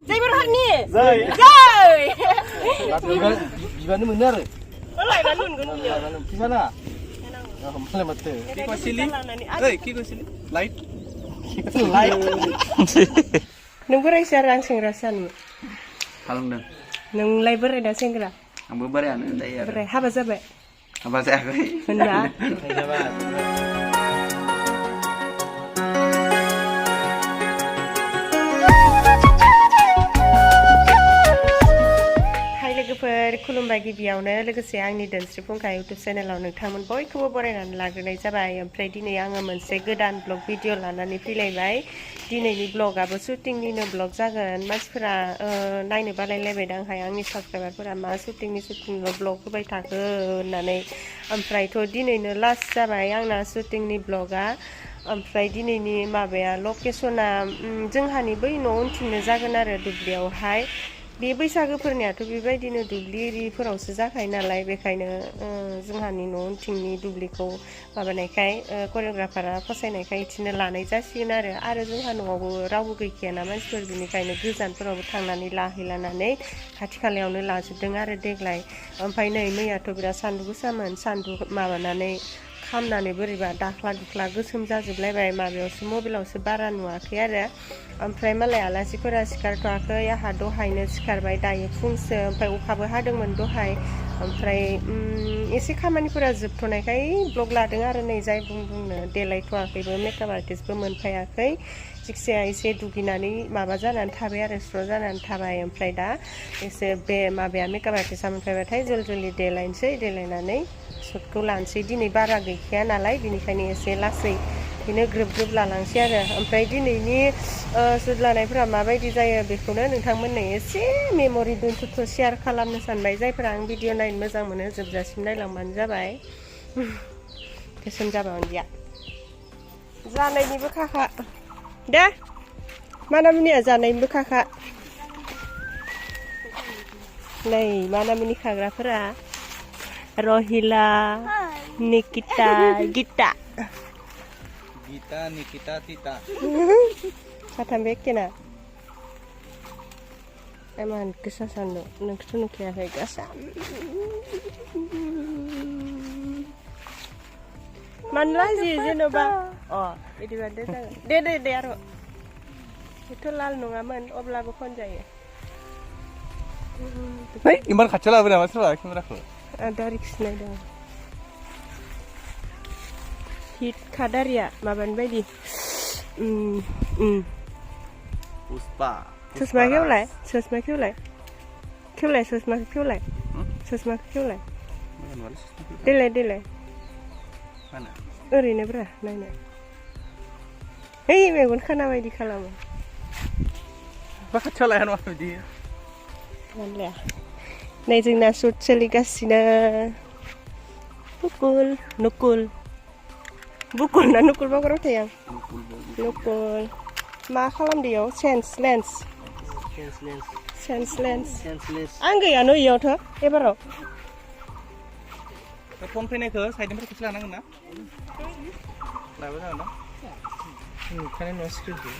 Jai berharni. Jai. Jai. Gimana bener? Oleh balun gun punya. Di sana. Malah mati. Kiko sili. Kiko sili. Light. Light. Nung berai sarang sengrasan. Kalung dah. Nung lai berai dah sengra. Ambil barian dah ya. Berai haba zabe. Apa saya aku? Benda. लोगोफोर खुलुमबाय गिबियावनो लोगोसे आंनि धोनस्रि फुंखा YouTube चेनेलाव नोंथांमोन बयखौबो बरायनानै लाग्रोनाय जाबाय। ओमफ्राय दिनै आङो मोनसे गोदान ब्लग भिडिअ लानानै फैलायबाय। दिनैनि ब्लगाबो शुटिंनिनो ब्लग जागोन। मानसिफोरा नायनो बालायलायबाय दांहाय आंनि साबस्क्राइबारफोरा मा शुटिंनिल' ब्लग होबाय थाखो होननानै। ओमफ्रायथ' दिनैनो लास्ट जाबाय आंना शुटिंनि ब्लगा। ओमफ्राय दिनैनि माबाया लकेसना जोंहानि बै न' उनथिंनो जागोन आरो दुब्लियावहाय। बे बैसागोफोरनियाथ' बेबायदिनो दुब्लि एरिफोरावसो जाखायो नालाय, बेखायनो जोंहानि न' उनथिंनि दुब्लिखौ माबानायखाय करिय'ग्राफारा फसायनायखाय इथिनो लानाय जासिगोन आरो जोंहा न'आवबो रावबो गैखायाना मानसिफोर, बिनिखायनो गोजानफोरावबो थांनानै लाहैलानानै खाथि खालायावनो लाजोबदों आरो देग्लाय। ओमफ्राय नै मैयाथ' बिराद सान्दुं गोसामोन, सान्दुं माबानानै खामनानै बोरैबा दाख्ला दुख्ला गोसोम जाजोबलायबाय। माबायावसो मबाइलावसो बारा नुवाखै आरो। ओमफ्राय मालाय आलासिफोरा सिखारथ'वाखै, आंहा दहायनो सिखारबाय दायो फुंसो। ओमफ्राय अखाबो हादोंमोन दहाय। ओमफ्राय एसे खामानिफोरा जोबथ'नायखाय ब्लग लादों आरो नै जाय बुंनो देलायथ'वाखैबो, मेकआप आर्टिस्टबो मोनफायाखै। जिखिजाया एसे दुगैनानै माबा जानानै थाबाय आरो स्र' जानानै थाबाय। ओमफ्राय दा एसे बे माबाया मेकआप आर्टिस्टआ मोनफायबाथाय जल्दि देलायनोसै, देलायनानै सुटखौ लानोसै। दिनै बारा गैखाया नालाय, बिनिखायनो एसे लासै बिनो ग्रोब ग्रोब लालांसै आरो। ओमफ्राय दिनैनि सुट लानायफोरा माबायदि जायो बेखौनो नोंथांमोननो एसे मेम'रि दोनथ'थ' शेयार खालामनो सानबाय। जायफोरा आं भिडिअ नायनो मोजां मोनो जोबजासिम नायलांबानो जाबाय। गोसोम जाबा अनजिया जानायनिबो खाखा दे, मानामुनिया जानायनिबो खाखा। नै मानामुनि खाग्राफोरा Rohila, Nikita, Gita. Gita, Nikita, Tita. Satam bekena. Emang kesasan lo, nengstu nukia kayak gasam. Man lagi jenoba. Oh, ini bandel jangan. De aro. Itu lal nungaman, obla bukan jaya. Hei, gimana kacau lah benar masalah, gimana aku? Ada riksnya dah. Hit kadar ya, maban bayi. Puspa. Sesma kiulai, sesma kiulai. Kiulai, sesma kiulai. Sesma kiulai. Dile. Mana? Orini bra, nai. Hei, megun kana bayi di kalam. Kacau lah yang waktu dia. Mana? Nay जोंना सुट सोलिगासिनो। Nukul. Bukul na nukul ba karo tayang? Nukul. Ma खालामदोयाव lens. Anggo ya no iyaव थ' एबाराव. Phone फैनायखौ साइडनिफ्राय खेबसे लानांगोन ना? लाबो जागोन ना? नुखानाय नङा स्क्रिनखौ।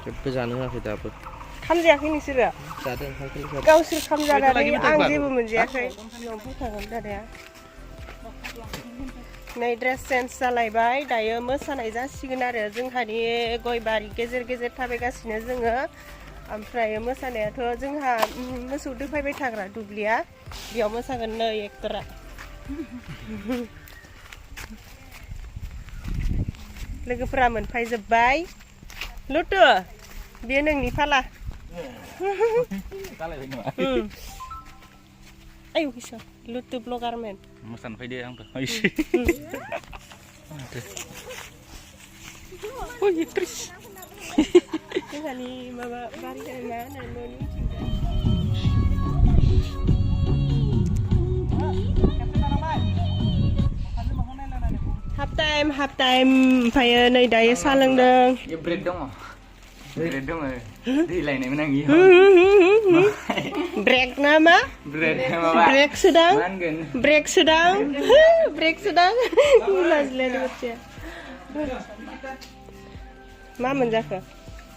जेबो जानो होआखै दाबो। खामजायाखै नोंसोरो? जादों गावसोर खामजानानै आं जेबो मोनजायाखै। न'आव फैखागोन दादाया। नै ड्रेस चेन्ज जालायबाय, दायो मोसानाय जासिगोन आरो। जोंहानि गय बारि गेजेर गेजेर थाबायगासिनो जोङो। ओमफ्राय मोसानायाथ' जोंहा मोसौ दोफायबाय थाग्रा दुब्लिया, बेयाव मोसागोन नै एक्टरा। लोगोफोरा मोनफायजोब्बाय। लुटु बेयो नोंनि फाला। Ayo bisa, lutu blogger men. Mesan video yang tuh. Oh iya terus. Ini nih mama bari mana noni. Half time. Faya nay daya salang dong. Ya break dong. Break dong. Di lain yang menangi. Break nama? Break sedang. Mulas lihat baca. Ma menjaga.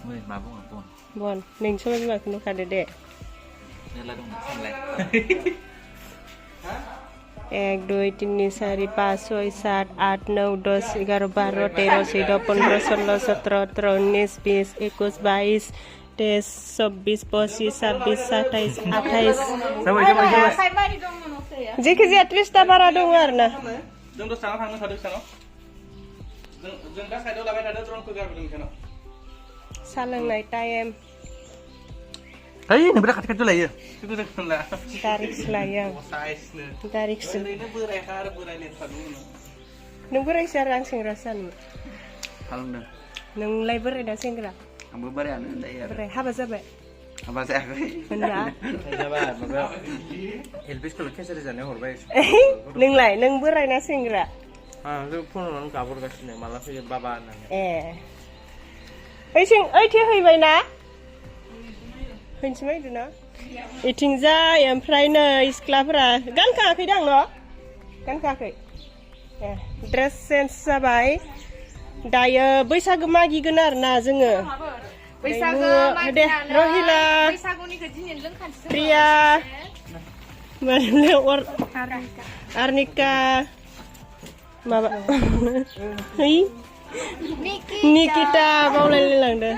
Ôi, mà bông bông. บอลหนึ่งช่วยมาคุณลูกค้าเด็ด Đây là đồng xanh lại. 1 2 3 4 5 6 7 8 9 10 11 12 13 14 15 16 17 18 19 20 24 26 27 Sao vậy? Jaiki-jaia 30 बारा दङ आरो ना Dừng đốt sáng thằng nó thật được sao? Dừng các sai đâu là bên này đâu trốn cứ gặp đừng sao? सा लोंनाय time Thấy này bây giờ cắt lấy rồi. Chứ cứ là तारिख लायो आं size nữa. तारिखसो Nó vừa này khá vừa này liền thật luôn. नों बोरायसो आरो आं सेंग्रा सानमोन Không được. नोंलाय बोराय ना सेंग्रा Không bữa bữa ăn đây. बोराय हाबा जाबाय Apa sih aku? होनबा जाबाय माबा एलपिसखौ केसेट जानायाव हरबाय नोंलाय नों बोराय ना सेंग्रा जों फन हरनानै गाबहरगासिनो माला फैयो बाबा होननानै ए ओइथिं हैबायना हैनोसै मायदो ना इथिंजाय ओमफ्राय नै सिख्लाफोरा गानखाङाखैदां न' गानखाङाखै ए ड्रेस चेन्ज जाबाय दायो बैसागो मागिगोन आरोना जोङो बैसागो दे रहिला प्रिया माने अर आरनिका माबा है निकिता बावलायलांदों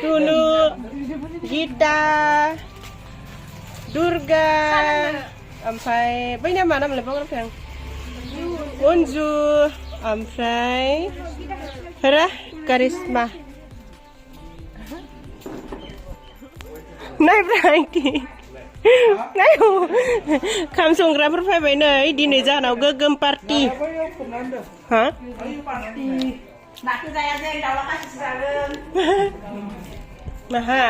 तुनु गीता दुर्गा ओमफ्राय बैना मा नामलाय बावगारबाय आं अन्जु ओमफ्राय हेरा कारिश्मा नायब्रा आंखि नायौ खाम संग्राफोर फैबाय नै दिनै जाहानाव गोगोम पार्टि हा नाखौ जाया जों दाउला खासिसो जागोन माहा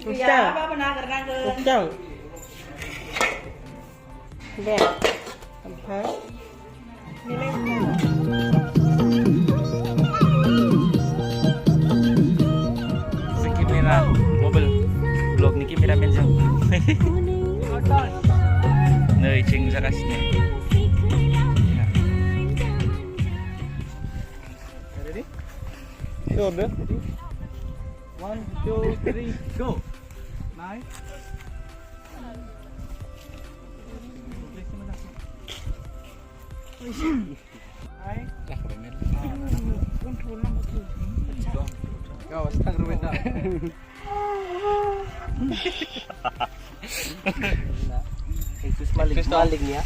गैयाबाबो नागिरनांगोन दे ओमफ्राय Kamera mobil vlog ni kameraman jeng. Nơi chừng ra cái này. Ready? Sure, bro. 1, 2, 3, go. Nice. Kau setang ruwet dah. itu malik nih ya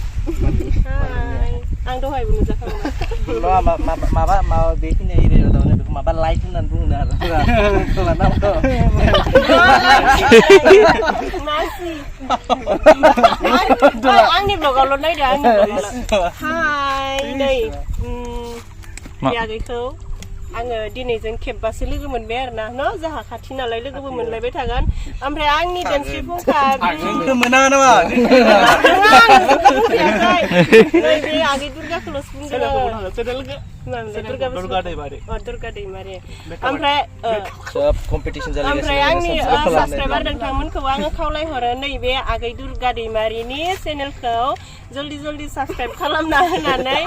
hai ang dahai bunuh zakan mau bikin ini loh maba light nan bunuh nasi ang ni vlog lo nai dah hai nei ya gitu आङो दिनैजों खेबबासो लोगो मोनबाय आरोना न' जाहा खाथि नालाय लोगोबो मोनलायबाय थागोन ओमफ्राय आंनि धोनस्रि फुंखा आंखौ मोना नामा नैबे आगै दुर्गाखौल'सो बुंदों आङो दुर्गा दैमारि ओमफ्राय सब कम्पिटिसन जालायगासिनो ओमफ्राय आंनि साबस्क्राइबार नोंथांमोनखौ आङो खावलायहरो नैबे आगै दुर्गा दैमारिनि चेनेलखौ जल्दि साबस्क्राइब खालामना होनानै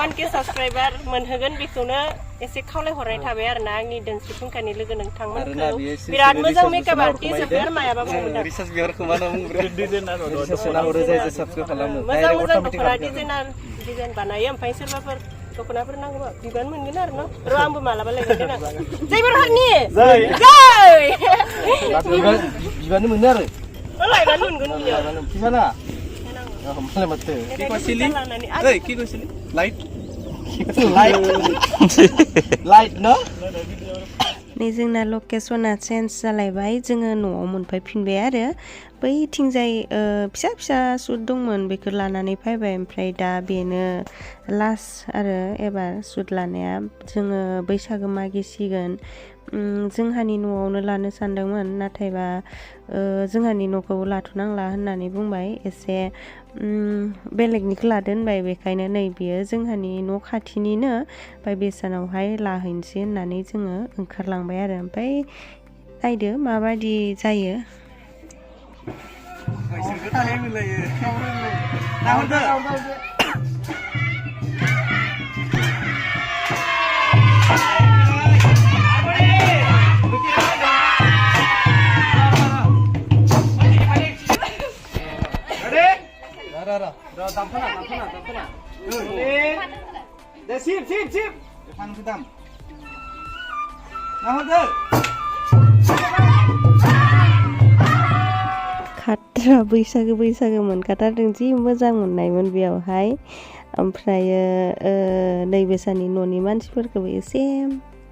1K साबस्क्राइबार मोनहोगोन बेखौनो एसे खावलायहरनाय थाबाय आरोना आंनि धोनस्रि फुंखानि लोगो नोंथांमोनखौ बिराद मोजां मेकआप आर्टिस्ट ओमफ्राय मायाबा बुंदों रिसार्च बिहर खोमानो मोजां दख'ना डिजाइन बानायो ओमफ्राय सोरबाफोर दख'नाफोर नांगौबा बिबान मोनगोन आरो न' र' आंबो मालाबा लायगोन देनां जै बरहारनि बिबानो मोनो आरो लायनानै मोनगोन बियो किसाना हमलाय माथो কি কৈছিলি এই কি কৈছিলি লাইট लाइट न नै जोंना लकेसना चेन्ज जालायबाय जोङो न'आव मोनफैफिनबाय आरो बैथिंजाय फिसा फिसा सुट दंमोन बेखौ लानानै फैबाय ओमफ्राय दा बेनो लास्ट आरो एबार सुट लानाया जोङो बैसागो मागिसिगोन जोंहानि न'आवनो लानो सानदोंमोन नाथायबा जोंहानि न'खौ लाथ'नांला होननानै बुंबाय एसे बेलेगनिखौ लादो होनबाय बेखायनो नै बियो जोंहानि न' खाथिनिनो ओमफ्राय बेसानावहाय लाहैनोसै होननानै जोङो ओंखारलांबाय आरो ओमफ्राय नायदो माबायदि जायो दामखोना दे सिप फान दाम नाहरदो खाट्रा बैसागो मोनखाथारदों जि मोजां मोननायमोन बेयावहाय ओमफ्रायो नैबेसानि न'नि मानसिफोरखौबो एसे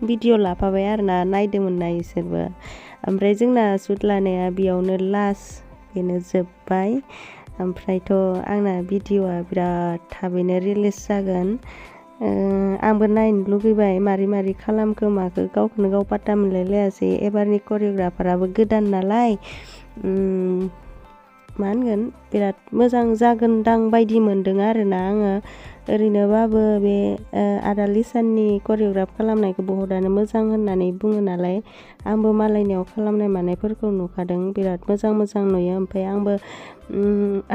भिडिअ लाफाबाय आरोना नायदोंमोन ना इसोरबो ओमफ्राय जोंना सुट लानाया बेयावनो लास्ट बेनो जोब्बाय ओमफ्रायथ' आंना भिडिअआ बिराद थाबैनो रिलिज जागोन आंबो नायनो लुगैबाय मारै खालामखो माखो गावखौनो गाव पात्ता मोनलायलायासै एबारनि करिय'ग्राफाराबो गोदान नालाय मा होनगोन बिराद मोजां जागोनदां बायदि मोन्दों आरोना आङो ओरैनोबाबो बे आदा लिसाननि करिय'ग्राफ खालामनायखौ बहुतानो मोजां होननानै बुङो नालाय आंबो मालायनियाव खालामनाय मानायफोरखौ नुखादों बिराद मोजां नुयो ओमफ्राय आंबो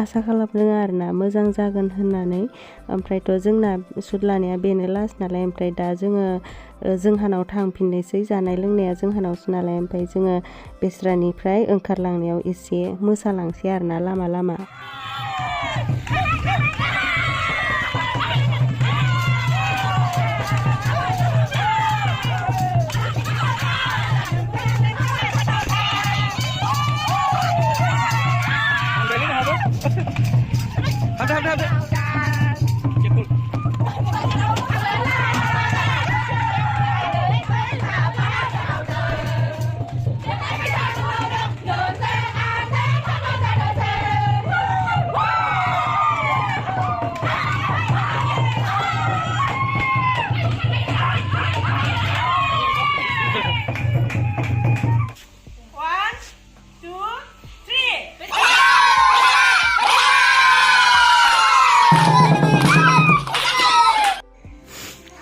आसा खालामदों आरोना मोजां जागोन होननानै ओमफ्रायथ' जोंना सुट लानाया बेनो लास्ट नालाय ओमफ्राय दा जोङो जोंहानाव थांफिननोसै जानाय लोंनाया जोंहानावसो नालाय ओमफ्राय जोङो बेस्रानिफ्राय ओंखारलांनायाव एसे मोसालांसै आरोना लामा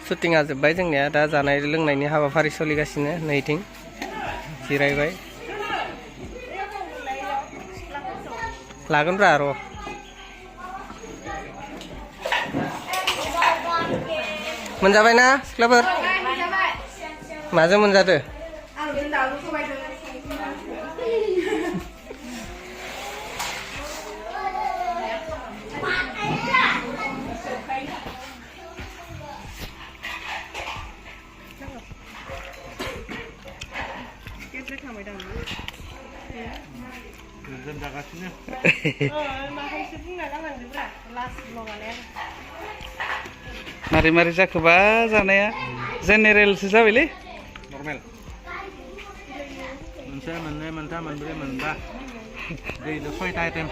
शुटिंआ जोब्बाय जोंनिया दा जानाय लोंनायनि हाबाफारि सोलिगासिनो नैथिं जिरायबाय लागोनब्रा र' मोनजाबायना सिख्लाफोर माजों मोनजादो मारै जाखोबा जानाया जेनेरेलसो जाबायलै नर्मेल मोनसे मोननै मोनथाम मोनब्रै मोनबा दैल' 6टा आइटेम